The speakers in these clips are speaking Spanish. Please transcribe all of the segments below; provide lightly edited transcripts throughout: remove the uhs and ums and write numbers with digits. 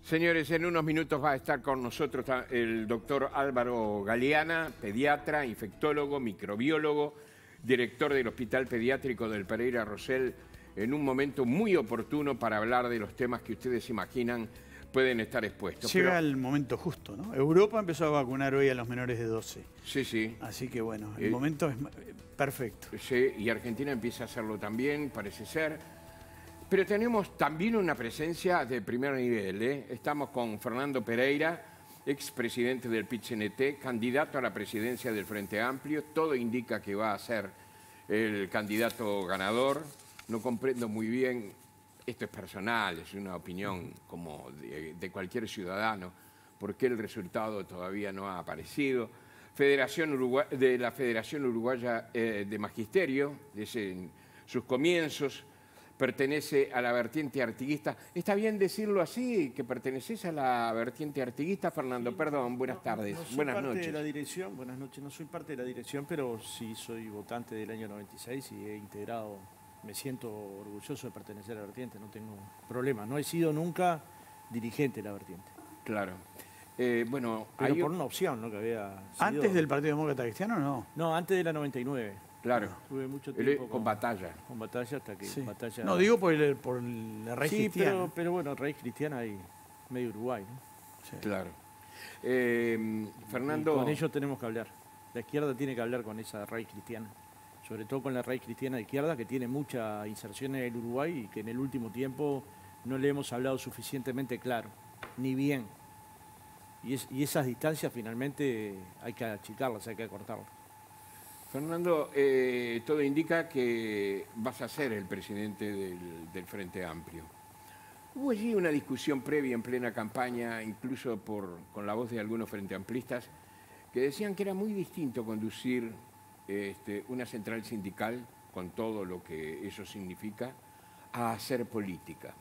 Señores, en unos minutos va a estar con nosotros el doctor Álvaro Galeana, pediatra, infectólogo, microbiólogo, director del Hospital Pediátrico del Pereira Rosell, en un momento muy oportuno para hablar de los temas que ustedes imaginan pueden estar expuestos. Llega el momento justo, ¿no? Europa empezó a vacunar hoy a los menores de 12. Sí, sí. Así que bueno, el momento es perfecto. Sí, y Argentina empieza a hacerlo también, parece ser. Pero tenemos también una presencia de primer nivel, ¿eh? Estamos con Fernando Pereira, expresidente del PIT-CNT, candidato a la presidencia del Frente Amplio. Todo indica que va a ser el candidato ganador. No comprendo muy bien, esto es personal, es una opinión como de cualquier ciudadano, por qué el resultado todavía no ha aparecido. De la Federación Uruguaya de Magisterio, desde sus comienzos, pertenece a la vertiente artiguista. ¿Está bien decirlo así, que perteneces a la vertiente artiguista, Fernando? Sí, perdón, buenas tardes, no soy buenas parte noches. De la dirección, buenas noches, no soy parte de la dirección, pero sí soy votante del año 96 y he integrado, me siento orgulloso de pertenecer a la vertiente, no tengo problema. No he sido nunca dirigente de la vertiente. Claro. Bueno, pero por una opción, ¿no? Que había sido... ¿Antes del Partido Demócrata Cristiano o no? No, antes de la 99. Claro. Tuve mucho tiempo con batalla. Con batalla hasta que... Sí. Batalla... No, digo por la raíz cristiana. Sí, pero bueno, raíz cristiana hay medio Uruguay, ¿no? Sí. Claro. Fernando... Y con ellos tenemos que hablar. La izquierda tiene que hablar con esa raíz cristiana. Sobre todo con la raíz cristiana de izquierda, que tiene mucha inserción en el Uruguay y que en el último tiempo no le hemos hablado suficientemente claro, ni bien. Y esas distancias finalmente hay que achicarlas, hay que acortarlas. Fernando, todo indica que vas a ser el presidente del Frente Amplio. Hubo allí una discusión previa en plena campaña, incluso con la voz de algunos frente amplistas, que decían que era muy distinto conducir una central sindical, con todo lo que eso significa, a hacer política.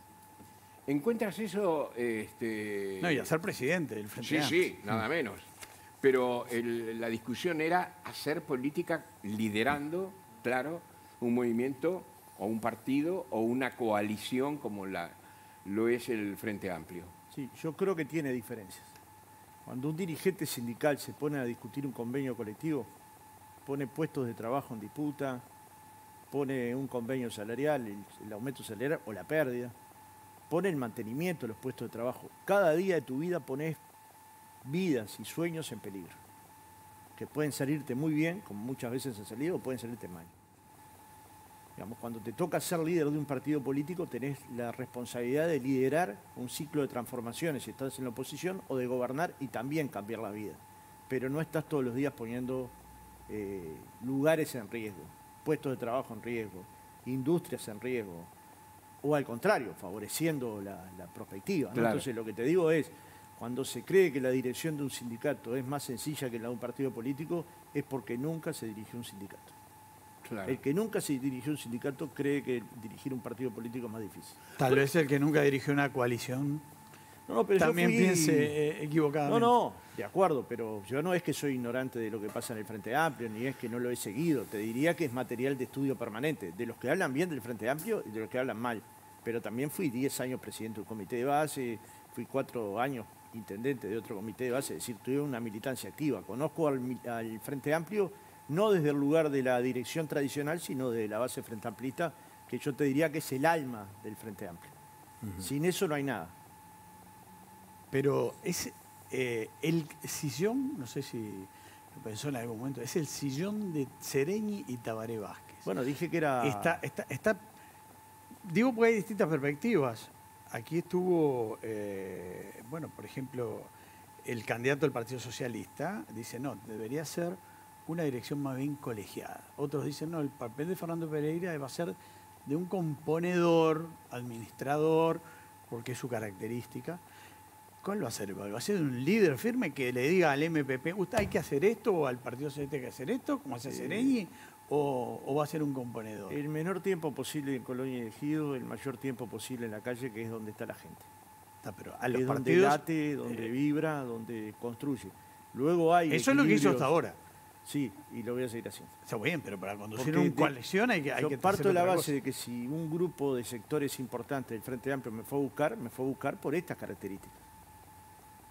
¿Encuentras eso? No, y a ser presidente del Frente Amplio. Sí, nada menos. Pero la discusión era hacer política liderando, claro, un movimiento o un partido o una coalición como lo es el Frente Amplio. Sí, yo creo que tiene diferencias. Cuando un dirigente sindical se pone a discutir un convenio colectivo, pone puestos de trabajo en disputa, pone un convenio salarial, el aumento salarial o la pérdida, pone el mantenimiento de los puestos de trabajo. Cada día de tu vida pones vidas y sueños en peligro, que pueden salirte muy bien, como muchas veces han salido, o pueden salirte mal. Digamos, cuando te toca ser líder de un partido político, tenés la responsabilidad de liderar un ciclo de transformaciones si estás en la oposición, o de gobernar y también cambiar la vida. Pero no estás todos los días poniendo lugares en riesgo, puestos de trabajo en riesgo, industrias en riesgo, o al contrario, favoreciendo la perspectiva, ¿no? Claro. Entonces lo que te digo es, cuando se cree que la dirección de un sindicato es más sencilla que la de un partido político, es porque nunca se dirigió un sindicato. Claro. El que nunca se dirigió un sindicato cree que dirigir un partido político es más difícil. Tal vez el que nunca dirigió una coalición pero también piense equivocadamente. No, de acuerdo, pero yo no es que soy ignorante de lo que pasa en el Frente Amplio, ni es que no lo he seguido. Te diría que es material de estudio permanente, de los que hablan bien del Frente Amplio y de los que hablan mal. Pero también fui 10 años presidente de un comité de base, fui 4 años intendente de otro comité de base, es decir, tuve una militancia activa. Conozco al Frente Amplio no desde el lugar de la dirección tradicional, sino de la base frente amplista, que yo te diría que es el alma del Frente Amplio. Sin eso no hay nada. Pero es el sillón, no sé si lo pensó en algún momento, es el sillón de Sereñi y Tabaré Vázquez. Bueno, dije que era... Digo porque hay distintas perspectivas. Aquí estuvo, bueno, por ejemplo, el candidato del Partido Socialista dice, no, debería ser una dirección más bien colegiada. Otros dicen, no, el papel de Fernando Pereira va a ser de un componedor, administrador, porque es su característica. ¿Cuál va a ser? ¿Va a ser un líder firme que le diga al MPP, ¿usted hay que hacer esto? ¿O al Partido Socialista hay que hacer esto? ¿Como hace Sereñi? ¿O va a ser un componedor? El menor tiempo posible en Colonia y Ejido, el mayor tiempo posible en la calle, que es donde está la gente. Pero a los es partidos, donde late, donde vibra, donde construye. Luego hay eso es lo que hizo hasta ahora. Sí, y lo voy a seguir haciendo. Está bien, pero para conducir una coalición hay que yo parto de la base de que si un grupo de sectores importantes del Frente Amplio me fue a buscar por estas características.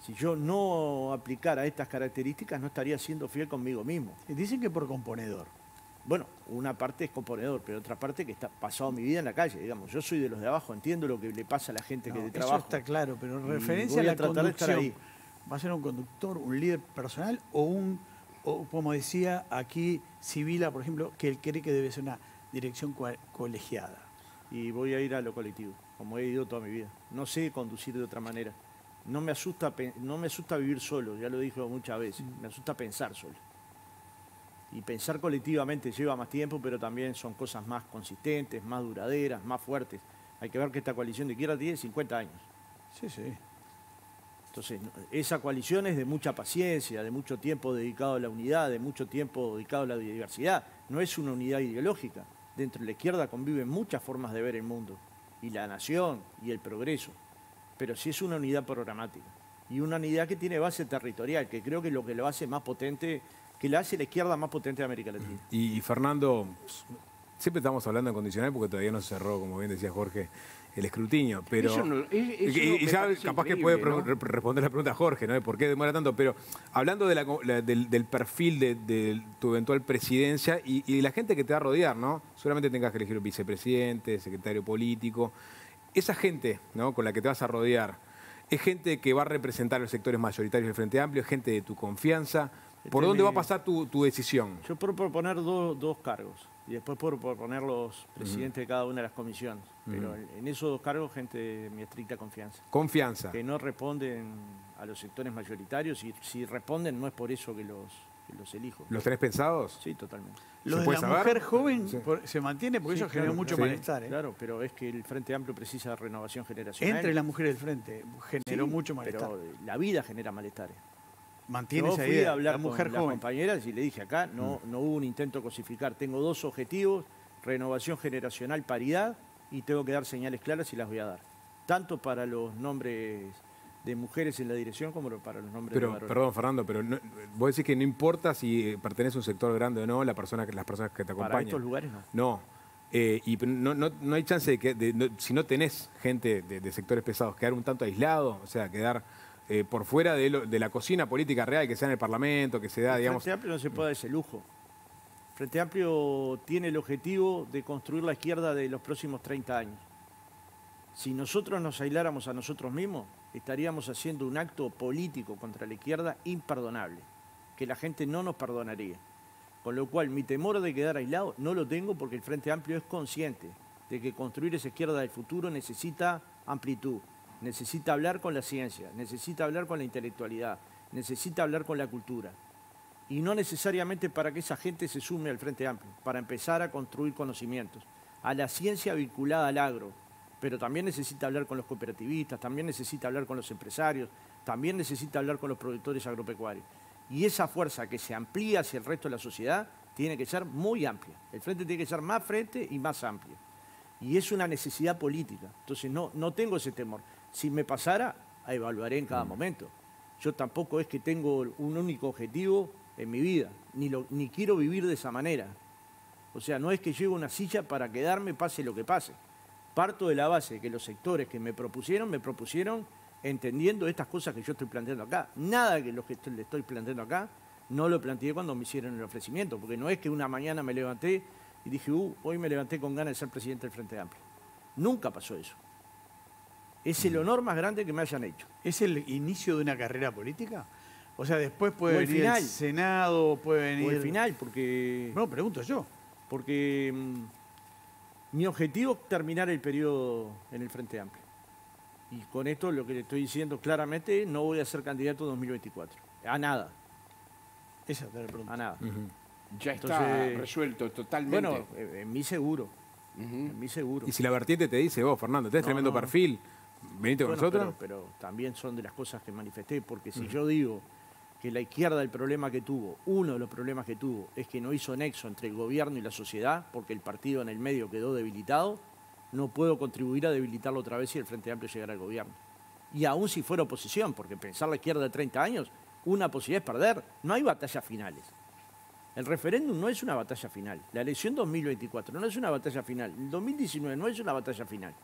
Si yo no aplicara estas características, no estaría siendo fiel conmigo mismo. Dicen que por componedor. Bueno, una parte es componedor, pero otra parte que está pasado mi vida en la calle, digamos. Yo soy de los de abajo, entiendo lo que le pasa a la gente que de trabajo. Eso está claro, pero en Y referencia voy a la a tratar de estar conducción, ahí. ¿va a ser un conductor, un líder personal o como decía aquí Sibila, por ejemplo, que él cree que debe ser una dirección colegiada? Y voy a ir a lo colectivo, como he ido toda mi vida. No sé conducir de otra manera. No me asusta vivir solo, ya lo dije muchas veces. Me asusta pensar solo. Y pensar colectivamente lleva más tiempo, pero también son cosas más consistentes, más duraderas, más fuertes. Hay que ver que esta coalición de izquierda tiene 50 años. Sí, sí. Entonces, esa coalición es de mucha paciencia, de mucho tiempo dedicado a la unidad, de mucho tiempo dedicado a la diversidad. No es una unidad ideológica. Dentro de la izquierda conviven muchas formas de ver el mundo, y la nación, y el progreso. Pero sí es una unidad programática. Y una unidad que tiene base territorial, que creo que es lo que lo hace más potente, que la hace la izquierda más potente de América Latina. Y Fernando, siempre estamos hablando en condicional porque todavía no se cerró, como bien decía Jorge, el escrutinio. Pero y ya capaz que puede responder la pregunta Jorge, ¿no? De por qué demora tanto. Pero hablando de del perfil de tu eventual presidencia y la gente que te va a rodear, ¿no? Seguramente tengas que elegir un vicepresidente, secretario político. Esa gente, ¿no?, con la que te vas a rodear, ¿es gente que va a representar los sectores mayoritarios del Frente Amplio? ¿Es gente de tu confianza? ¿Por dónde va a pasar tu decisión? Yo puedo proponer dos cargos y después puedo proponer los presidentes de cada una de las comisiones. Pero en esos dos cargos, gente de mi estricta confianza. Confianza. Que no responden a los sectores mayoritarios y si responden no es por eso que los elijo. ¿Los tenés pensados? Sí, totalmente. Lo de puede la saber? mujer joven Sí. se mantiene porque Sí, eso generó claro, mucho sí. malestar. Claro, pero es que el Frente Amplio precisa de renovación generacional. Entre las mujeres del frente generó Sí, mucho malestar. Pero la vida genera malestares. Mantiene Yo esa fui idea. a hablar La mujer con las joven. compañeras y le dije acá, no hubo un intento de cosificar. Tengo dos objetivos, renovación generacional, paridad, y tengo que dar señales claras y las voy a dar. Tanto para los nombres de mujeres en la dirección como para los nombres de Pero, varones. perdón, Fernando, pero vos decís que no importa si pertenece a un sector grande o no, las personas que te Para acompañan. estos lugares no. No. Y no hay chance de que, si no tenés gente de sectores pesados, quedar un tanto aislado, o sea, quedar por fuera de la cocina política real que sea en el Parlamento, que se da, El digamos. Frente Amplio no se puede dar ese lujo. Frente Amplio tiene el objetivo de construir la izquierda de los próximos 30 años. Si nosotros nos aisláramos a nosotros mismos, estaríamos haciendo un acto político contra la izquierda imperdonable, que la gente no nos perdonaría. Con lo cual, mi temor de quedar aislado no lo tengo porque el Frente Amplio es consciente de que construir esa izquierda del futuro necesita amplitud, necesita hablar con la ciencia, necesita hablar con la intelectualidad, necesita hablar con la cultura. Y no necesariamente para que esa gente se sume al Frente Amplio, para empezar a construir conocimientos, a la ciencia vinculada al agro, pero también necesita hablar con los cooperativistas, también necesita hablar con los empresarios, también necesita hablar con los productores agropecuarios. Y esa fuerza que se amplía hacia el resto de la sociedad tiene que ser muy amplia. El frente tiene que ser más frente y más amplio. Y es una necesidad política. Entonces no tengo ese temor. Si me pasara, evaluaré en cada momento. Yo tampoco es que tengo un único objetivo en mi vida, ni quiero vivir de esa manera. O sea, no es que llego a una silla para quedarme pase lo que pase. Parto de la base que los sectores que me propusieron entendiendo estas cosas que yo estoy planteando acá. Nada de lo que le estoy planteando acá no lo planteé cuando me hicieron el ofrecimiento, porque no es que una mañana me levanté y dije, hoy me levanté con ganas de ser presidente del Frente Amplio. Nunca pasó eso. Es el honor más grande que me hayan hecho. ¿Es el inicio de una carrera política? O sea, después puede O el venir final. el Senado, puede venir... O el final, porque... No, pregunto yo. Porque mi objetivo es terminar el periodo en el Frente Amplio. Y con esto lo que le estoy diciendo claramente, no voy a ser candidato en 2024. A nada, Esa te la pregunto. a nada. Ya está Entonces, resuelto totalmente. Bueno, en mí seguro. Ujú. En mí seguro. Y si la vertiente te dice, vos, Fernando, tenés No, tremendo no. perfil, venite con Bueno, nosotros. pero también son de las cosas que manifesté, porque si yo digo que la izquierda, el problema que tuvo, uno de los problemas que tuvo, es que no hizo nexo entre el gobierno y la sociedad, porque el partido en el medio quedó debilitado, no puedo contribuir a debilitarlo otra vez si el Frente Amplio llegara al gobierno. Y aún si fuera oposición, porque pensar la izquierda de 30 años, una posibilidad es perder, no hay batallas finales. El referéndum no es una batalla final, la elección 2024 no es una batalla final, el 2019 no es una batalla final.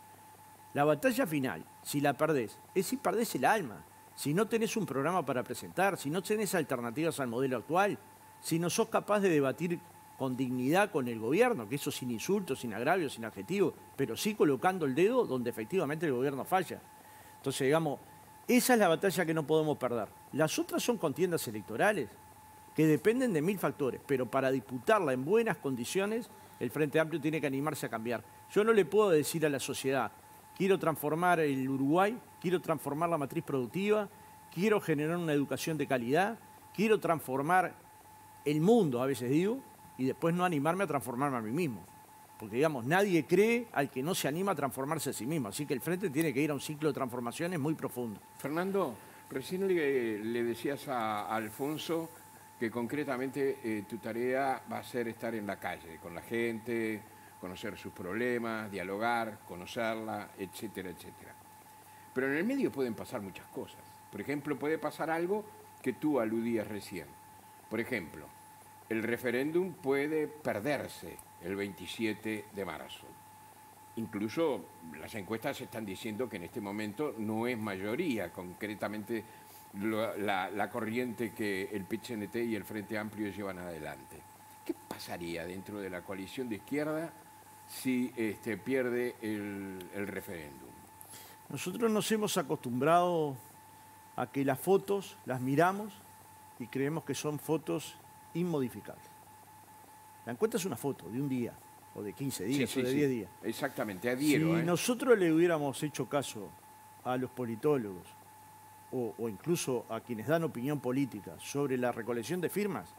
La batalla final, si la perdés, es si perdés el alma, si no tenés un programa para presentar, si no tenés alternativas al modelo actual, si no sos capaz de debatir con dignidad con el gobierno, que eso sin insultos, sin agravios, sin adjetivos, pero sí colocando el dedo donde efectivamente el gobierno falla. Entonces, digamos, esa es la batalla que no podemos perder. Las otras son contiendas electorales que dependen de 1000 factores, pero para disputarla en buenas condiciones, el Frente Amplio tiene que animarse a cambiar. Yo no le puedo decir a la sociedad, quiero transformar el Uruguay, quiero transformar la matriz productiva, quiero generar una educación de calidad, quiero transformar el mundo, a veces digo, y después no animarme a transformarme a mí mismo. Porque, digamos, nadie cree al que no se anima a transformarse a sí mismo. Así que el Frente tiene que ir a un ciclo de transformaciones muy profundo. Fernando, recién le decías a Alfonso que concretamente tu tarea va a ser estar en la calle, con la gente, conocer sus problemas, dialogar, conocerla, etcétera, etcétera. Pero en el medio pueden pasar muchas cosas. Por ejemplo, puede pasar algo que tú aludías recién. Por ejemplo, el referéndum puede perderse el 27 de marzo. Incluso las encuestas están diciendo que en este momento no es mayoría, concretamente la corriente que el PIT-CNT y el Frente Amplio llevan adelante. ¿Qué pasaría dentro de la coalición de izquierda si pierde el referéndum? Nosotros nos hemos acostumbrado a que las fotos las miramos y creemos que son fotos inmodificables. La encuesta es una foto de un día, o de 15 días, o de 10 días. Exactamente, adhiero. Si nosotros le hubiéramos hecho caso a los politólogos o incluso a quienes dan opinión política sobre la recolección de firmas,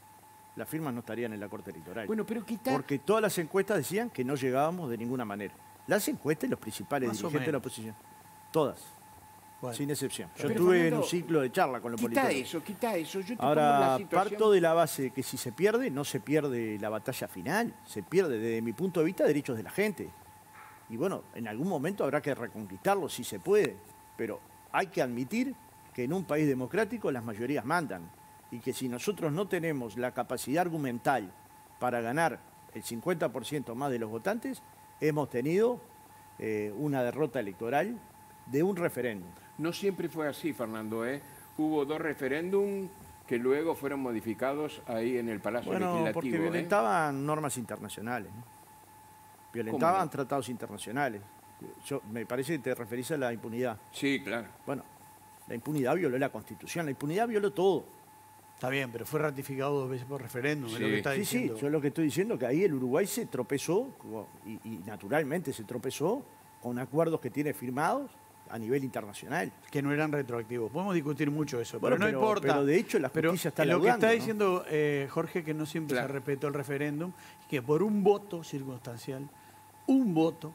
las firmas no estarían en la Corte Electoral. Bueno, pero porque todas las encuestas decían que no llegábamos de ninguna manera. Las encuestas y los principales dirigentes de la oposición. Todas. Bueno. Sin excepción. Yo estuve en un ciclo de charla con los politólogos. Quita eso. Yo te Ahora, parto de la base de que si se pierde, no se pierde la batalla final. Se pierde, desde mi punto de vista, derechos de la gente. Y bueno, en algún momento habrá que reconquistarlo si se puede. Pero hay que admitir que en un país democrático las mayorías mandan. Y que si nosotros no tenemos la capacidad argumental para ganar el 50% más de los votantes, hemos tenido una derrota electoral de un referéndum. No siempre fue así, Fernando, ¿eh? Hubo 2 referéndum que luego fueron modificados ahí en el Palacio Legislativo. Porque violentaban normas internacionales, ¿no? Violentaban tratados internacionales. Me parece que te referís a la impunidad. Sí, claro. Bueno, la impunidad violó la Constitución, la impunidad violó todo. Está bien, pero fue ratificado 2 veces por referéndum, es lo que está diciendo. Sí, yo lo que estoy diciendo es que ahí el Uruguay se tropezó, y naturalmente se tropezó, con acuerdos que tiene firmados a nivel internacional. Que no eran retroactivos. Podemos discutir mucho eso, pero no importa. Pero de hecho la justicia está laudando, lo que está diciendo Jorge, que no siempre se respetó el referéndum, que por un voto circunstancial, un voto,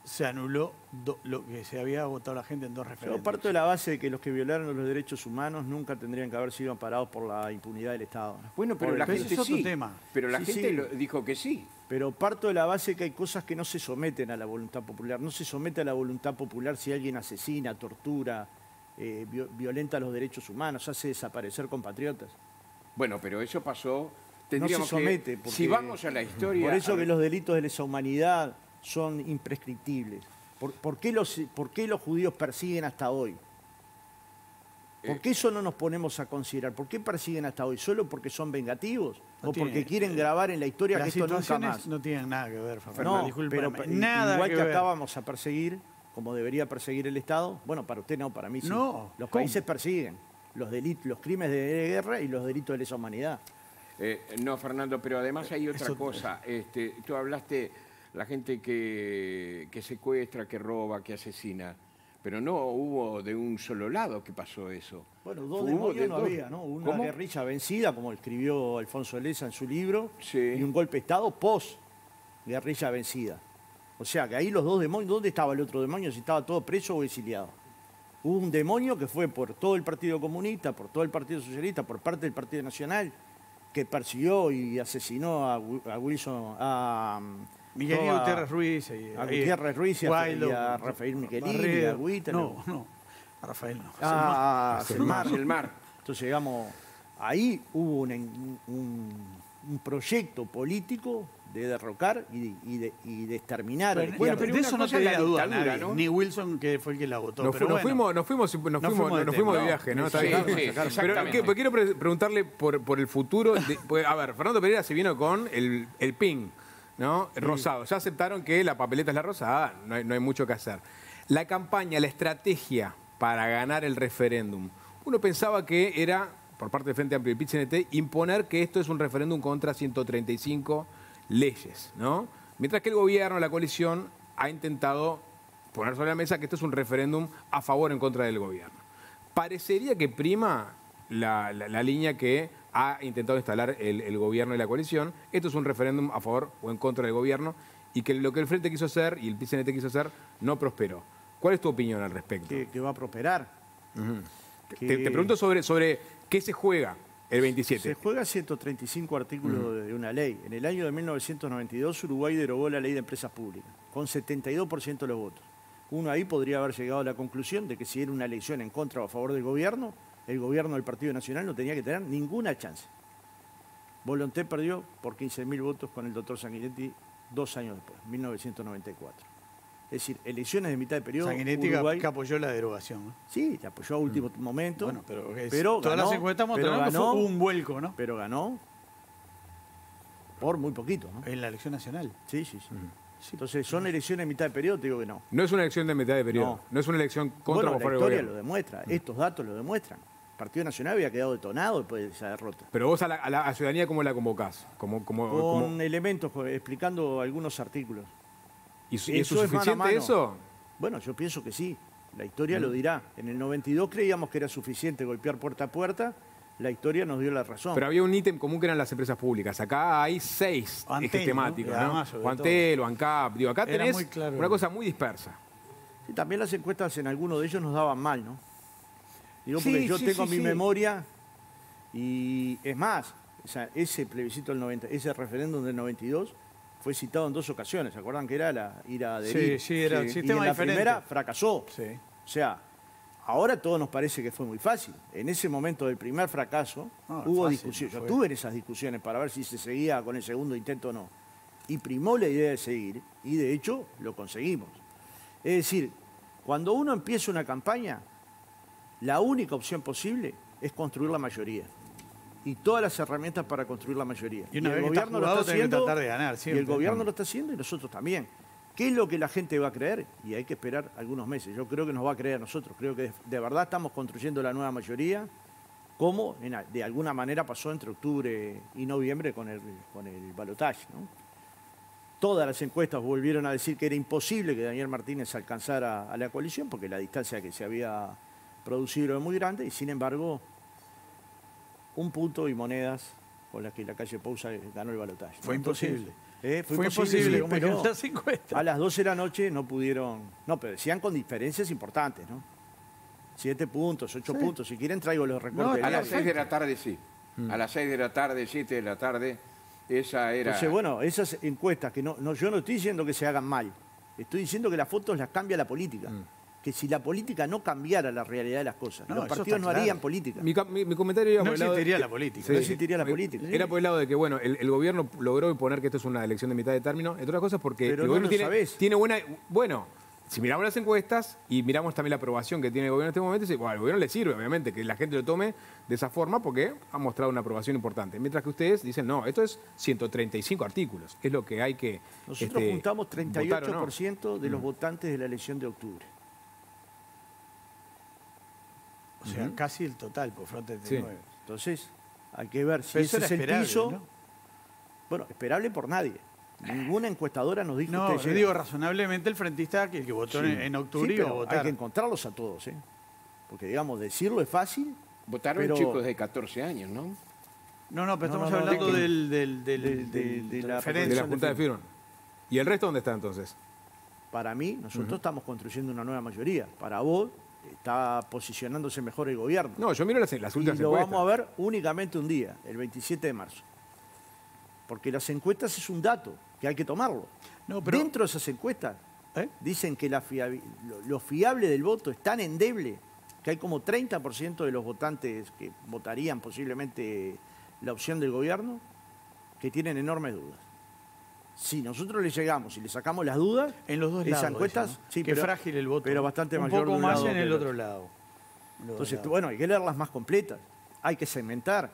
se anuló lo que se había votado la gente en 2 referéndums. Yo parto de la base de que los que violaron los derechos humanos nunca tendrían que haber sido amparados por la impunidad del Estado. Bueno, pero la gente es otro tema. Pero la gente dijo que sí. Pero parto de la base que hay cosas que no se someten a la voluntad popular. No se somete a la voluntad popular si alguien asesina, tortura, violenta los derechos humanos, hace desaparecer compatriotas. Bueno, pero eso pasó. No se somete. Si vamos a la historia... Por eso que los delitos de lesa humanidad son imprescriptibles. ¿Por qué los judíos persiguen hasta hoy? ¿Por qué eso no nos ponemos a considerar? ¿Por qué persiguen hasta hoy? ¿Solo porque son vengativos? ¿O porque quieren grabar en la historia que esto nunca más? No tienen nada que ver, Fernando. No, pero nada igual que acá vamos a perseguir, como debería perseguir el Estado. Bueno, para usted no, para mí sí. No, los países persiguen los delitos, los crímenes de guerra y los delitos de lesa humanidad. No, Fernando, pero además hay otra cosa. Tú hablaste la gente que secuestra, que roba, que asesina. Pero no hubo de un solo lado que pasó eso. Bueno, 2 demonios no había, ¿no? Una guerrilla vencida, como escribió Alfonso Leza en su libro, y un golpe de Estado post-guerrilla vencida. O sea, que ahí los 2 demonios, ¿dónde estaba el otro demonio? Si estaba todo preso o exiliado. Hubo un demonio que fue por todo el Partido Comunista, por todo el Partido Socialista, por parte del Partido Nacional, que persiguió y asesinó a Wilson, a Miguelito Gutiérrez Ruiz, a Gutiérrez Ruiz y a Rafael Miquelini, y a Agüita. No, a Rafael no. A Selmar. Entonces, digamos, ahí hubo un proyecto político de derrocar y de exterminar. Bueno, pero de eso no tenía duda nadie, ¿no? Ni Wilson, que fue el que la votó. Nos fuimos de viaje, ¿no? Pero quiero preguntarle por el futuro. A ver, Fernando Pereira se vino con el PIN, ¿no? Rosado. Ya aceptaron que la papeleta es la rosada, no hay mucho que hacer. La campaña, la estrategia para ganar el referéndum. Uno pensaba que era, por parte del Frente Amplio y PIT-CNT, imponer que esto es un referéndum contra 135 leyes, ¿no? Mientras que el gobierno, la coalición, ha intentado poner sobre la mesa que esto es un referéndum a favor o en contra del gobierno. Parecería que prima la línea que ha intentado instalar el gobierno y la coalición. Esto es un referéndum a favor o en contra del gobierno y que lo que el Frente quiso hacer y el PIT-CNT quiso hacer no prosperó. ¿Cuál es tu opinión al respecto? Que va a prosperar. Te pregunto sobre qué se juega el 27. Se juega 135 artículos de una ley. En el año de 1992 Uruguay derogó la ley de empresas públicas, con 72% de los votos. Uno ahí podría haber llegado a la conclusión de que si era una elección en contra o a favor del gobierno, el gobierno del Partido Nacional no tenía que tener ninguna chance. Volonté perdió por 15.000 votos con el doctor Sanguinetti 2 años después, 1994. Es decir, elecciones de mitad de periodo. Sanguinetti Uruguay, que apoyó la derogación, ¿no? Sí, la apoyó a último momento. Bueno, pero todas ganó, las encuestas mostraron que fue un vuelco, ¿no? Pero ganó por muy poquito, ¿no? En la elección nacional. Sí. Entonces, ¿son elecciones de mitad de periodo? Te digo que no. No es una elección de mitad de periodo. No es una elección contra o a favor del gobierno. La historia lo demuestra. Estos datos lo demuestran. El Partido Nacional había quedado detonado después de esa derrota. Pero vos a la ciudadanía, ¿cómo la convocás? Con elementos, explicando algunos artículos. ¿Y es suficiente eso? Bueno, yo pienso que sí. La historia lo dirá. En el 92 creíamos que era suficiente golpear puerta a puerta. La historia nos dio la razón. Pero había un ítem común que eran las empresas públicas. Acá hay 6 ejes temáticos, ¿no? Antel, ANCAP. Digo, acá tenés una cosa muy dispersa. Sí, también las encuestas en algunos de ellos nos daban mal, ¿no? Digo, porque yo tengo mi memoria y es más, o sea, ese plebiscito del 90, ese referéndum del 92 fue citado en 2 ocasiones. ¿Se acuerdan que era la ira de Sí, era el sistema y en la diferente. primera fracasó. Sí. O sea, ahora todo nos parece que fue muy fácil. En ese momento del primer fracaso hubo discusiones. Yo estuve en esas discusiones para ver si se seguía con el segundo intento o no. Y primó la idea de seguir y de hecho lo conseguimos. Es decir, cuando uno empieza una campaña, la única opción posible es construir la mayoría. Y todas las herramientas para construir la mayoría. Y una vez el que gobierno está jugado, lo está haciendo, tratar de ganar siempre. y el gobierno lo está haciendo y nosotros también. ¿Qué es lo que la gente va a creer? Y hay que esperar algunos meses. Yo creo que nos va a creer a nosotros. Creo que de verdad estamos construyendo la nueva mayoría, como de alguna manera pasó entre octubre y noviembre con el balotaje, ¿no? Todas las encuestas volvieron a decir que era imposible que Daniel Martínez alcanzara a la coalición, porque la distancia que se había producido era muy grande, y sin embargo, un punto y monedas con las que la calle Pousa ganó el balotaje, ¿no? Fue imposible. Fue imposible, sí, pero las encuestas. A las 12 de la noche no pudieron... No, pero decían con diferencias importantes, ¿no? 7 puntos, 8 puntos. Si quieren traigo los recortes. A las 6 de la tarde sí. A las 6 de la tarde, 7 de la tarde, esa era... Entonces, bueno, esas encuestas que yo no estoy diciendo que se hagan mal. Estoy diciendo que las fotos las cambia la política. Que si la política no cambiara la realidad de las cosas, los partidos no harían política. Mi comentario era no por el lado existiría la política. No existiría la política. Era por el lado de que, bueno, el gobierno logró imponer que esto es una elección de mitad de término, entre otras cosas porque pero el no gobierno lo tiene buena... Bueno, si miramos las encuestas y miramos también la aprobación que tiene el gobierno en este momento, bueno, al gobierno le sirve, obviamente, que la gente lo tome de esa forma porque ha mostrado una aprobación importante. Mientras que ustedes dicen, no, esto es 135 artículos, es lo que hay que... Nosotros juntamos 38% de los votantes de la elección de octubre. O sea, casi el total, por Front 39. Sí. Entonces, hay que ver si ese es el piso. ¿no? Bueno, esperable por nadie. Ninguna encuestadora nos dijo no, yo digo razonablemente el frentista que el que votó en octubre iba a votar. Hay que encontrarlos a todos, ¿eh? Porque, digamos, decirlo es fácil. Votaron chicos de 14 años, ¿no? No, pero estamos hablando de la Junta de Firma. ¿Y el resto dónde está entonces? Para mí, nosotros estamos construyendo una nueva mayoría. Para vos, está posicionándose mejor el gobierno. No, yo miro las últimas encuestas. Y lo vamos a ver únicamente un día, el 27 de marzo. Porque las encuestas es un dato que hay que tomarlo. No, pero... Dentro de esas encuestas dicen que lo fiable del voto es tan endeble que hay como 30% de los votantes que votarían posiblemente la opción del gobierno que tienen enormes dudas. Si nosotros le llegamos y le sacamos las dudas, en los dos esas lados, encuestas, ¿no? sí, Qué frágil el voto. Pero bastante un mayor poco de un más lado en que el del otro lado. Entonces, bueno, hay que leerlas más completas, hay que segmentar,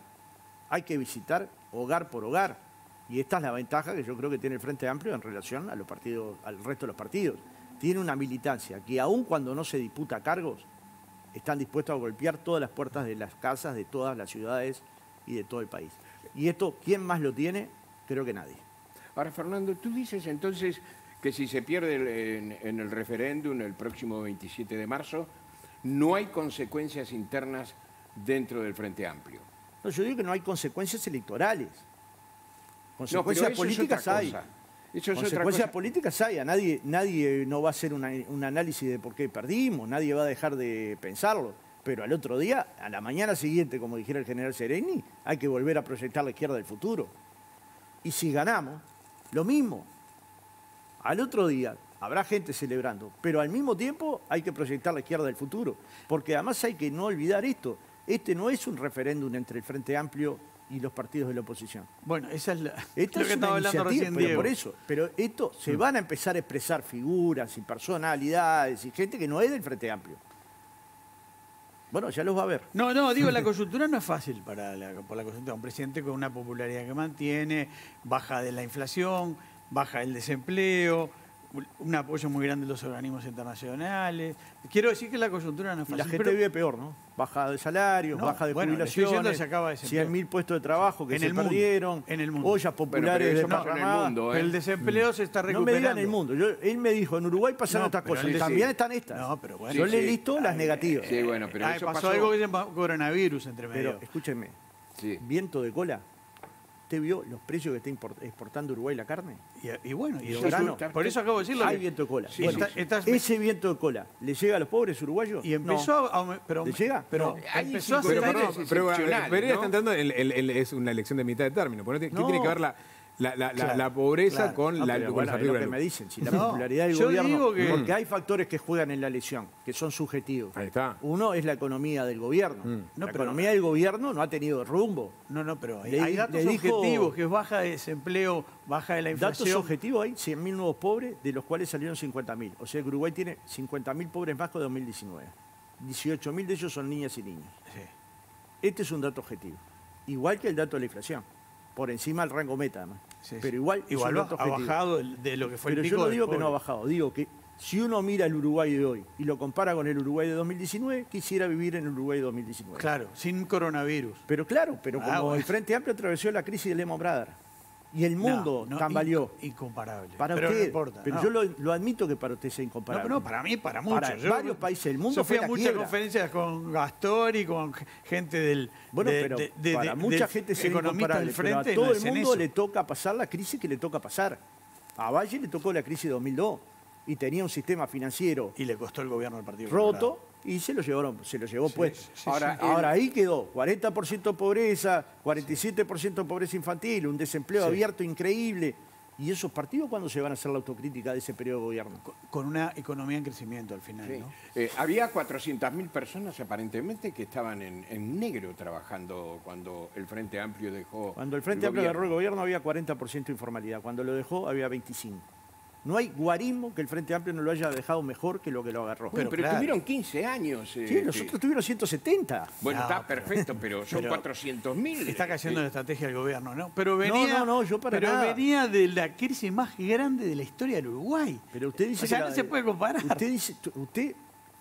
hay que visitar hogar por hogar. Y esta es la ventaja que yo creo que tiene el Frente Amplio en relación a los partidos, al resto de los partidos. Tiene una militancia que aun cuando no se disputa cargos, están dispuestos a golpear todas las puertas de las casas de todas las ciudades y de todo el país. Y esto, ¿quién más lo tiene? Creo que nadie. Ahora, Fernando, tú dices entonces que si se pierde en el referéndum el próximo 27 de marzo, no hay consecuencias internas dentro del Frente Amplio. No, yo digo que no hay consecuencias electorales. No, Consecuencias políticas hay. Eso es otra Consecuencias cosa. políticas hay. Nadie no va a hacer un análisis de por qué perdimos, nadie va a dejar de pensarlo. Pero al otro día, a la mañana siguiente, como dijera el general Sereni, hay que volver a proyectar la izquierda del futuro. Y si ganamos, lo mismo. Al otro día habrá gente celebrando, pero al mismo tiempo hay que proyectar la izquierda del futuro. Porque además hay que no olvidar esto. Este no es un referéndum entre el Frente Amplio y los partidos de la oposición. Bueno, esa es Esto lo es que estaba una hablando iniciativa, recién pero Diego. por eso. Pero esto se van a empezar a expresar figuras y personalidades y gente que no es del Frente Amplio. Bueno, ya los va a ver. No, digo, la coyuntura no es fácil por la coyuntura. Un presidente con una popularidad que mantiene, baja de la inflación, baja el desempleo, un apoyo muy grande de los organismos internacionales. Quiero decir que la coyuntura no es Y fácil. la gente vive peor, ¿no? Baja de salarios, No, baja de bueno, le estoy diciendo que jubilaciones, se acaba de desempleo. 100.000 puestos de trabajo que En se el mundo, perdieron, en el mundo. ollas populares Bueno, pero eso de pasó en el Parramá. mundo, Pero el desempleo se está No recuperando. me digan el mundo. Él me dijo, en Uruguay pasaron No, estas pero cosas. él También sí. están estas. No, pero bueno. Yo Sí, le sí. listo las negativas. Sí, bueno, pero eso pasó algo que se llama coronavirus entre medio. Pero escúchenme, Sí. viento de cola. ¿Usted vio los precios que está exportando Uruguay la carne? Y bueno, y Soberano. por eso acabo de decirlo. Hay que- viento de cola. Sí, Bueno, sí, sí. ese viento de cola, ¿le llega a los pobres uruguayos? Y empezó No. a... Pero, ¿Le llega? Pero No. Hay empezó a cinco hacer... niveles excepcionales, Pereira ¿no? está entrando, es una elección de mitad de término. ¿Qué No. tiene que ver la pobreza claro. con No, la pero con bueno, el es lo arriba que de la me luz? dicen, si la No, popularidad del yo gobierno, digo que- porque hay factores que juegan en la elección, que son subjetivos. Ahí está. Uno es la economía del gobierno. No, La pero- economía del gobierno no ha tenido rumbo. No, pero Le hay di- datos le dijo- objetivos, que es baja de desempleo, baja de la Datos inflación. objetivos, hay 100.000 nuevos pobres, de los cuales salieron 50.000. O sea que Uruguay tiene 50.000 pobres más que 2019. 18.000 de ellos son niñas y niños. Sí. Este es un dato objetivo. Igual que el dato de la inflación. Por encima del rango meta, además. Sí, Pero sí. igual es un dato ha objetivo. bajado de lo que fue Pero el yo pico no del digo que no ha pobre. bajado, digo que si uno mira el Uruguay de hoy y lo compara con el Uruguay de 2019, quisiera vivir en el Uruguay de 2019. Claro, sin coronavirus. Pero claro, como bueno. el Frente Amplio atravesó la crisis de Lehman Brothers y el mundo tambaleó. Incomparable. Para pero usted, no importa. pero no. yo lo admito que para usted sea incomparable. No, para mí, para muchos. Para varios países del mundo Yo fui fue a la muchas quiebra. conferencias con Gastori, con gente del... Bueno, pero para mucha gente es economistas del incomparable, pero a frente, todo no el dicen mundo eso. le toca pasar la crisis que le toca pasar. A Valle le tocó la crisis de 2002 y tenía un sistema financiero Y le costó el gobierno al Partido roto Colorado. y se lo llevó puesto. sí, Ahora ahí quedó, 40% pobreza, 47% pobreza infantil, un desempleo Sí. abierto increíble. ¿Y esos partidos cuándo se van a hacer la autocrítica de ese periodo de gobierno? Con una economía en crecimiento al final, Sí. ¿no? Había 400.000 personas aparentemente que estaban en negro trabajando cuando el Frente Amplio dejó. Cuando el Frente Amplio agarró el gobierno había 40% de informalidad, cuando lo dejó había 25%. No hay guarismo que el Frente Amplio no lo haya dejado mejor que lo que lo agarró. Bueno, pero claro. tuvieron 15 años. Sí, nosotros tuvimos 170. Bueno, No, está pero- perfecto, pero son pero 400.000. Está cayendo la estrategia del gobierno, ¿no? Pero venía, no, yo para nada. venía de la crisis más grande de la historia del Uruguay. Pero usted dice O sea, que no se puede comparar. Usted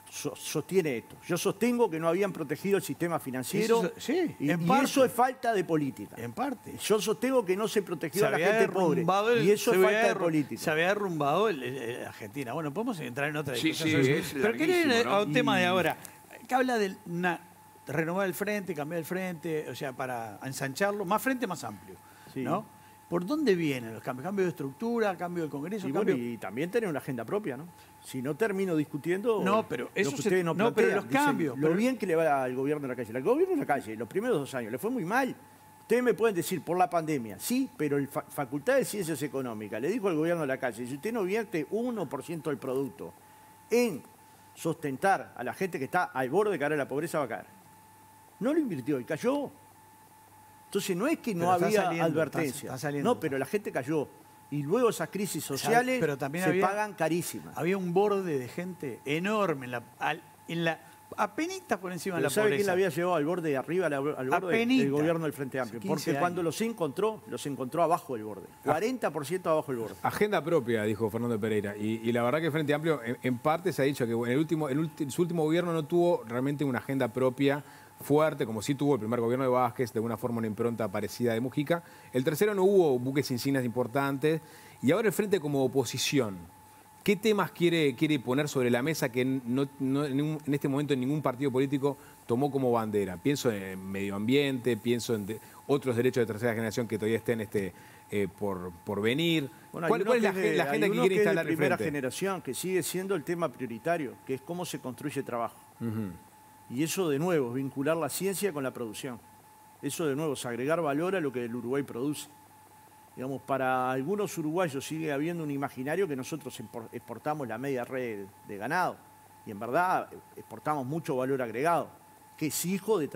sostiene esto. Yo sostengo que no habían protegido el sistema financiero. Eso- sí, y, en y parte. eso es falta de política. En parte. Yo sostengo que no se protegió Se a la había gente pobre. derrumbado Y eso es falta de Se política. había derrumbado Argentina. Bueno, podemos entrar en otra Sí, discusión. sí, sobre es eso. Pero quería ir larguísimo, a ¿no? un tema de ahora, que habla de renovar el frente, cambiar el frente, o sea, para ensancharlo, más frente, más amplio. Sí. ¿No? ¿Por dónde vienen los cambios? ¿Cambio de estructura, cambio del Congreso? Y, bueno, cambio... y también tener una agenda propia, ¿no? Si no termino discutiendo No, pero lo eso que se- ustedes no no, pero plantean. los Dicen, cambios, Lo pero- bien que le va al gobierno en la calle. El gobierno en la calle, los primeros 2 años, le fue muy mal. Ustedes me pueden decir por la pandemia, sí, pero el Facultad de Ciencias Económicas le dijo al gobierno de la calle, si usted no vierte 1% del producto en sustentar a la gente que está al borde de caer a la pobreza, va a caer. No lo invirtió y cayó. Entonces no es que no había advertencia, no, pero la gente cayó. Y luego esas crisis sociales pero también se pagan carísimas. Había un borde de gente enorme apenita por encima de la pobreza. ¿Sabe quién la había llevado al borde de arriba, al borde? El gobierno del Frente Amplio. Porque cuando los encontró abajo del borde. 40% abajo del borde. Agenda propia, dijo Fernando Pereira. Y la verdad que el Frente Amplio, en parte se ha dicho que su último gobierno no tuvo realmente una agenda propia fuerte, como sí tuvo el primer gobierno de Vázquez, de una forma una impronta parecida de Mujica. El tercero no hubo buques insignias importantes. Y ahora el Frente como oposición, ¿qué temas quiere poner sobre la mesa que en este momento ningún partido político tomó como bandera? Pienso en medio ambiente, pienso en otros derechos de tercera generación que todavía estén por venir. Bueno, ¿Cuál es la agenda que quiere instalar el Frente? La primera generación, que sigue siendo el tema prioritario, que es cómo se construye trabajo. Y eso, de nuevo, es vincular la ciencia con la producción. Eso, de nuevo, es agregar valor a lo que el Uruguay produce. Digamos, para algunos uruguayos sigue habiendo un imaginario que nosotros exportamos la media red de ganado. Y en verdad exportamos mucho valor agregado, que es hijo de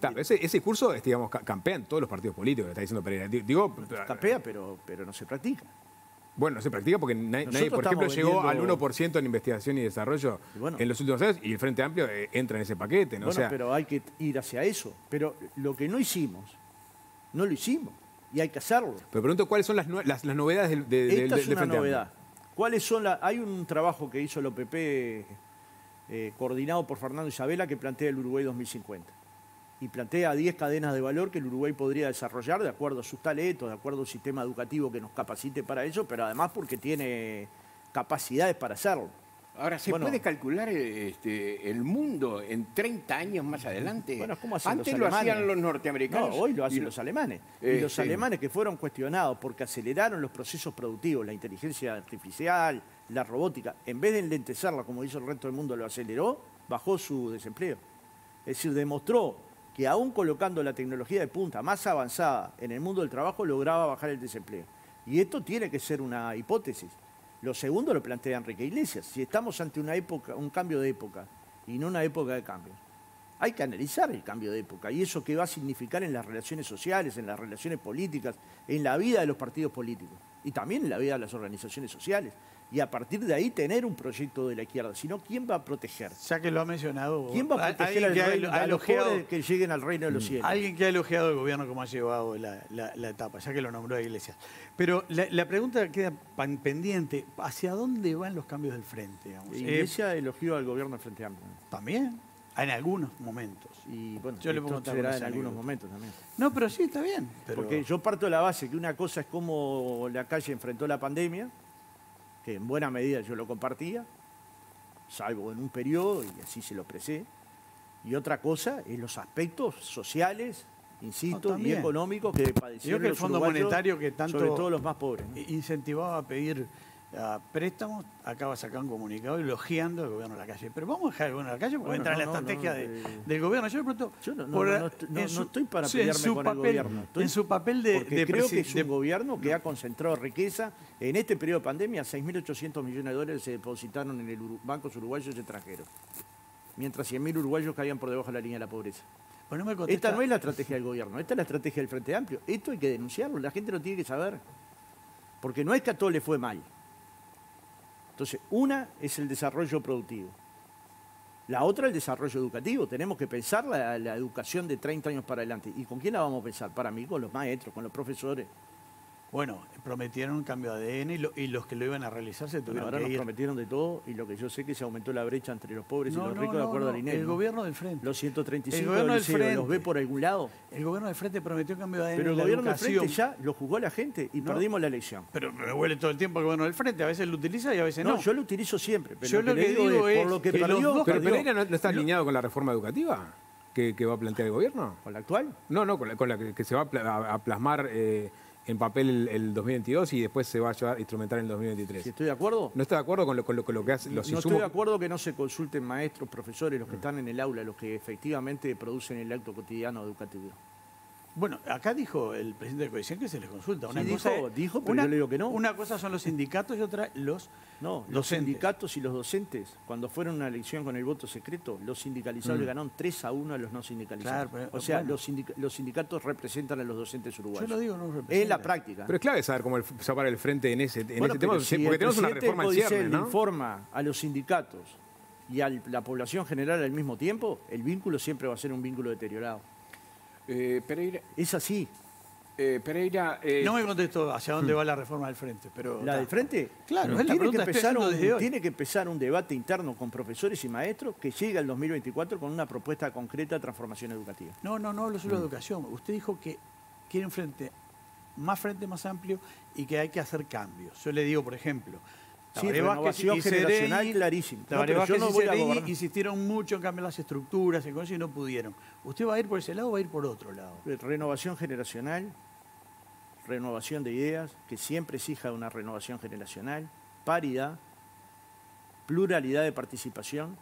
claro, ese discurso, digamos, campea en todos los partidos políticos, está diciendo Pereira. Campea, pero no se practica. Bueno, no se practica porque nadie, por ejemplo, llegó al 1% en investigación y desarrollo en los últimos años y el Frente Amplio entra en ese paquete, ¿no? Bueno, pero hay que ir hacia eso. Pero lo que no hicimos, no lo hicimos. Y hay que hacerlo. Pero pregunto, ¿cuáles son las novedades del Frente Amplio? Esta es una novedad. ¿Cuáles son hay un trabajo que hizo el OPP coordinado por Fernando Isabela que plantea el Uruguay 2050. Y plantea 10 cadenas de valor que el Uruguay podría desarrollar de acuerdo a sus talentos, de acuerdo a un sistema educativo que nos capacite para eso, pero además porque tiene capacidades para hacerlo. Ahora, ¿se puede calcular el mundo en 30 años más adelante? Bueno, ¿cómo hacen Antes los alemanes? Lo hacían los norteamericanos. No, hoy lo hacen los alemanes. Y los alemanes que fueron cuestionados porque aceleraron los procesos productivos, la inteligencia artificial, la robótica, en vez de enlentecerla como hizo el resto del mundo, lo aceleró, bajó su desempleo. Es decir, demostró que aún colocando la tecnología de punta más avanzada en el mundo del trabajo, lograba bajar el desempleo. Y esto tiene que ser una hipótesis. Lo segundo lo plantea Enrique Iglesias. Si estamos ante una época, un cambio de época y no una época de cambios, hay que analizar el cambio de época y eso qué va a significar en las relaciones sociales, en las relaciones políticas, en la vida de los partidos políticos y también en la vida de las organizaciones sociales. Y a partir de ahí tener un proyecto de la izquierda. Si no, ¿quién va a proteger? Ya que lo ha mencionado. ¿Quién va a proteger a los pobres que lleguen al reino de los cielos? Alguien que ha elogiado el gobierno como ha llevado la etapa, ya que lo nombró a Iglesias. Pero la pregunta queda pendiente. ¿Hacia dónde van los cambios del frente? Iglesias elogió al gobierno del Frente Amplio. ¿También? En algunos momentos. Y bueno, yo le pongo será en algunos momentos también. No, pero sí, está bien. Pero... Porque yo parto de la base que una cosa es cómo la calle enfrentó la pandemia, que en buena medida yo lo compartía, salvo en un periodo, y así se lo expresé. Y otra cosa es los aspectos sociales, insisto, y económicos que padecieron que el Fondo Monetario, que tanto sobre todo los más pobres, ¿no? incentivaba a pedir préstamos, acaba sacando un comunicado elogiando al gobierno de la calle. Pero vamos a dejar el gobierno de la calle porque entra en la estrategia del gobierno. Yo le pregunto, no estoy para pelearme con el gobierno. En su papel de creo que es un gobierno que ha concentrado riqueza. En este periodo de pandemia, 6.800 millones de dólares se depositaron en el bancos uruguayos y extranjeros. Mientras 100.000 uruguayos caían por debajo de la línea de la pobreza. Bueno, me contesta... Esta no es la estrategia del gobierno, esta es la estrategia del Frente Amplio. Esto hay que denunciarlo, la gente lo tiene que saber. Porque no es que a todo le fue mal. Entonces, una es el desarrollo productivo. La otra, el desarrollo educativo. Tenemos que pensar la educación de 30 años para adelante. ¿Y con quién la vamos a pensar? Para mí, con los maestros, con los profesores. Bueno, prometieron un cambio de ADN y los que lo iban a realizar se tuvieron ahora que ir. Nos prometieron de todo y lo que yo sé que se aumentó la brecha entre los pobres y los ricos de acuerdo al INEGI. El gobierno del Frente. Los 135 del liceo, ¿los ve por algún lado? El gobierno del Frente prometió un cambio de ADN Pero en el gobierno educación. del Frente ya lo jugó la gente y perdimos la elección. Pero me huele todo el tiempo el gobierno del Frente. A veces lo utiliza y a veces no. No, yo lo utilizo siempre. Pero yo lo que digo es por lo que perdió... ¿Pero Pereira no está alineado con la reforma educativa que va a plantear el gobierno? ¿Con la actual? No, con la que se va a plasmar... en papel el 2022 y después se va a llevar a instrumentar en el 2023. ¿Sí estoy de acuerdo? ¿No está de acuerdo con lo que hacen los insumos? No estoy de acuerdo que no se consulten maestros, profesores, los que están en el aula, los que efectivamente producen el acto cotidiano educativo. Bueno, acá dijo el presidente de Coalición que se les consulta. Una cosa dijo, pero yo le digo que no. Una cosa son los sindicatos y otra los los sindicatos y los docentes, cuando fueron a una elección con el voto secreto, los sindicalizados le ganaron 3-1 a los no sindicalizados. Claro, pero, o sea, bueno, los sindicatos representan a los docentes uruguayos. Yo lo digo, no representan. Es la práctica. Pero es clave saber cómo se para el frente en ese tema, si porque tenemos una reforma al cierre, ¿no? Informa a los sindicatos y a la población general al mismo tiempo, el vínculo siempre va a ser un vínculo deteriorado. Pereira, es así. Pereira... No me contestó hacia dónde va la reforma del frente. Pero ¿La del frente? Claro, tiene que empezar un debate interno con profesores y maestros que llegue al 2024 con una propuesta concreta de transformación educativa. No hablo solo de educación. Usted dijo que quiere un frente más amplio y que hay que hacer cambios. Yo le digo, por ejemplo... Sí, renovación generacional clarísimo. Pero yo no voy a gobernar. Insistieron mucho en cambiar las estructuras y cosas y no pudieron. ¿Usted va a ir por ese lado o va a ir por otro lado? Renovación generacional, renovación de ideas, que siempre exija una renovación generacional, paridad, pluralidad de participación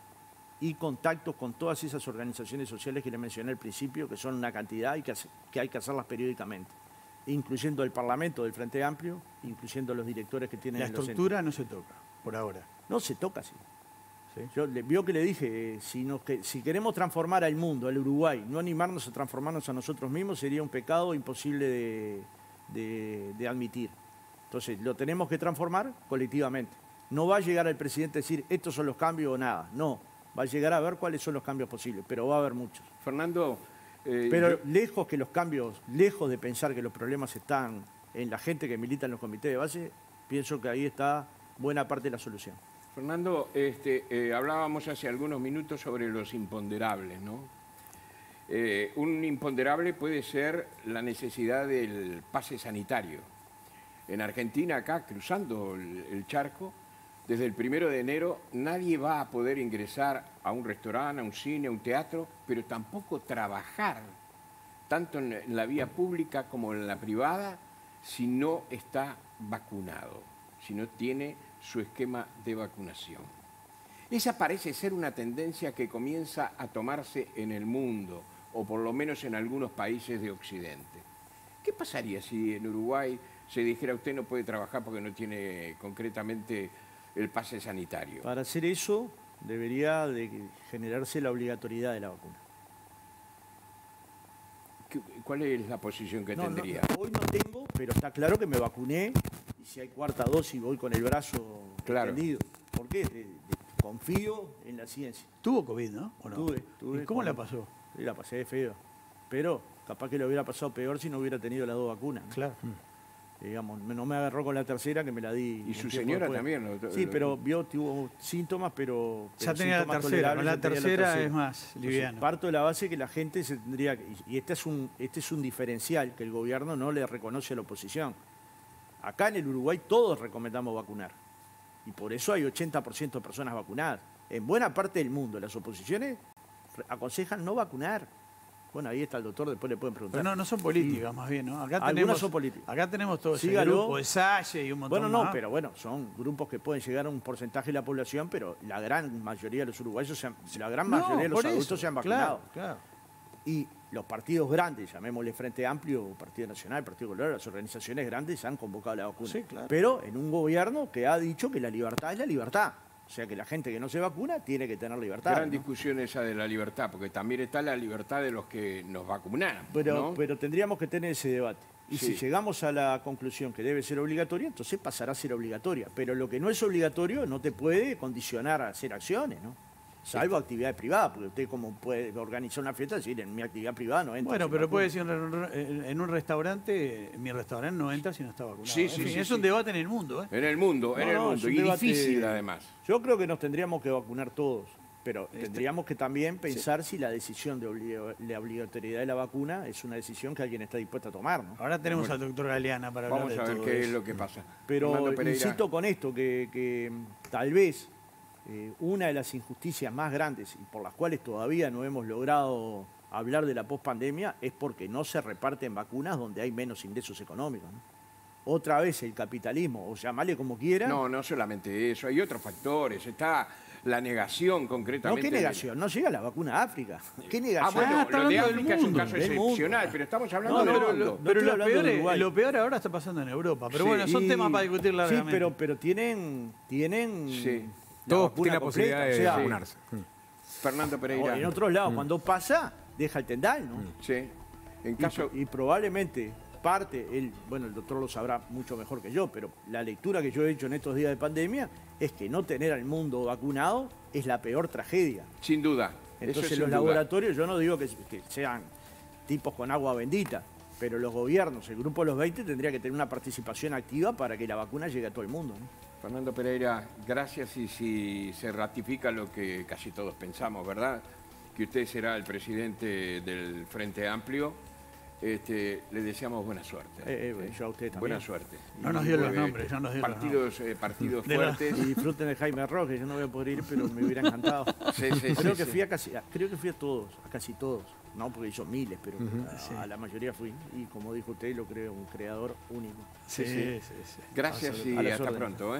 y contactos con todas esas organizaciones sociales que le mencioné al principio, que son una cantidad y que hay que hacerlas periódicamente, incluyendo el Parlamento del Frente Amplio, incluyendo los directores que tienen... La estructura no se toca, por ahora. No se toca, sí. Yo vio que le dije, si queremos transformar al mundo, al Uruguay, no animarnos a transformarnos a nosotros mismos, sería un pecado imposible de admitir. Entonces, lo tenemos que transformar colectivamente. No va a llegar el presidente a decir, estos son los cambios o nada. No, va a llegar a ver cuáles son los cambios posibles, pero va a haber muchos. Fernando... pero lejos que los cambios, lejos de pensar que los problemas están en la gente que milita en los comités de base, pienso que ahí está buena parte de la solución. Fernando, hablábamos hace algunos minutos sobre los imponderables, ¿no? Un imponderable puede ser la necesidad del pase sanitario. En Argentina, acá, cruzando el charco, desde el 1 de enero nadie va a poder ingresar a un restaurante, a un cine, a un teatro, pero tampoco trabajar, tanto en la vía pública como en la privada, si no está vacunado, si no tiene su esquema de vacunación. Esa parece ser una tendencia que comienza a tomarse en el mundo, o por lo menos en algunos países de Occidente. ¿Qué pasaría si en Uruguay se dijera usted no puede trabajar porque no tiene concretamente el pase sanitario? Para hacer eso debería de generarse la obligatoriedad de la vacuna. ¿Cuál es la posición que tendría? Hoy no tengo, pero está claro que me vacuné y si hay cuarta dosis voy con el brazo extendido. ¿Por qué? Confío en la ciencia. ¿Tuvo COVID, no? ¿O no? Tuve. ¿Y cómo la pasó? Sí, la pasé feo. Pero capaz que lo hubiera pasado peor si no hubiera tenido las 2 vacunas, ¿no? Claro. Digamos, no me agarró con la tercera que me la di. Y su señora también. Sí, pero tuvo síntomas, pero ya tenía la tercera. Con la tercera es más liviano. Entonces, parto de la base que la gente se tendría... Y este es un diferencial que el gobierno no le reconoce a la oposición. Acá en el Uruguay todos recomendamos vacunar. Y por eso hay 80% de personas vacunadas. En buena parte del mundo las oposiciones aconsejan no vacunar. Bueno, ahí está el doctor, después le pueden preguntar. Pero no son políticas, más bien, ¿no? Algunas son políticas. Acá tenemos todo ese grupo de Salle y un montón más. Pero son grupos que pueden llegar a un porcentaje de la población, pero la gran mayoría de los uruguayos, la gran mayoría de los adultos se han vacunado. Claro. Y los partidos grandes, llamémosle Frente Amplio, Partido Nacional, Partido Colorado, las organizaciones grandes han convocado la vacuna. Sí, claro. Pero en un gobierno que ha dicho que la libertad es la libertad. O sea que la gente que no se vacuna tiene que tener libertad. Gran discusión esa de la libertad, porque también está la libertad de los que nos vacunaron. Pero tendríamos que tener ese debate. Y si llegamos a la conclusión que debe ser obligatoria, entonces pasará a ser obligatoria. Pero lo que no es obligatorio no te puede condicionar a hacer acciones, ¿no? Salvo actividades privadas, porque usted como puede organizar una fiesta, decir, en mi actividad privada no entra. Bueno, pero puede decir en un restaurante, mi restaurante no entra si no está vacunado. Sí, es un debate en el mundo. En el mundo, y difícil además. Yo creo que nos tendríamos que vacunar todos, pero tendríamos que también pensar si la decisión de la obligatoriedad de la vacuna es una decisión que alguien está dispuesto a tomar, ¿no? Ahora tenemos al doctor Galeana para hablar de todo. Vamos a ver qué es lo que pasa. Pero insisto con esto, que tal vez... una de las injusticias más grandes y por las cuales todavía no hemos logrado hablar de la pospandemia es porque no se reparten vacunas donde hay menos ingresos económicos, ¿no? Otra vez el capitalismo, o llamarle como quiera. No solamente eso, hay otros factores. Está la negación concretamente. No, ¿qué negación? No llega la vacuna a África. ¿Qué negación? Bueno, lo de África es un caso del mundo. excepcional, pero estamos hablando del mundo. Pero No lo peor ahora está pasando en Europa. Pero Sí. bueno, son temas para discutir largamente. Sí, pero tienen Sí. Todos tienen la posibilidad de vacunarse. Fernando Pereira. En otros lados, cuando pasa, deja el tendal, ¿no? Sí. En caso... Y probablemente parte, el doctor lo sabrá mucho mejor que yo, pero la lectura que yo he hecho en estos días de pandemia es que no tener al mundo vacunado es la peor tragedia. Sin duda. Entonces los laboratorios, yo no digo que sean tipos con agua bendita, pero los gobiernos, el grupo de los 20 tendría que tener una participación activa para que la vacuna llegue a todo el mundo, ¿no? Fernando Pereira, gracias, y si se ratifica lo que casi todos pensamos, ¿verdad? Que usted será el presidente del Frente Amplio. Le deseamos buena suerte. Yo a usted también. Buena suerte. No nos dio los nombres, no nos dio partidos fuertes. Y disfruten de Jaime Roque, yo no voy a poder ir, pero me hubiera encantado. Creo que fui a todos, a casi todos. No, porque hizo miles, pero a la mayoría fui. Y como dijo usted, lo creo un creador único. Sí. Gracias y hasta pronto.